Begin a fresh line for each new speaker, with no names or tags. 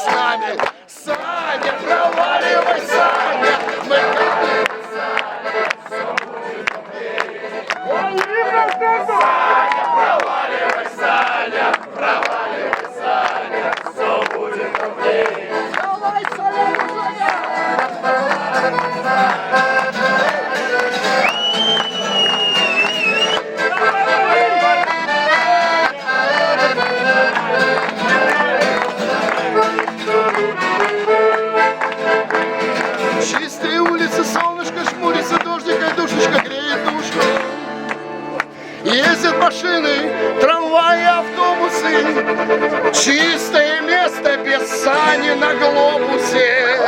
с нами. Саня, проваливай, Саня, мы проваливай, Саня, все будет окей.
Давай, Саня,
Чистые улицы, солнышко жмурится, дождик, душечка греет душу. Ездят машины, трамваи, автобусы. Чистое место без сани на глобусе.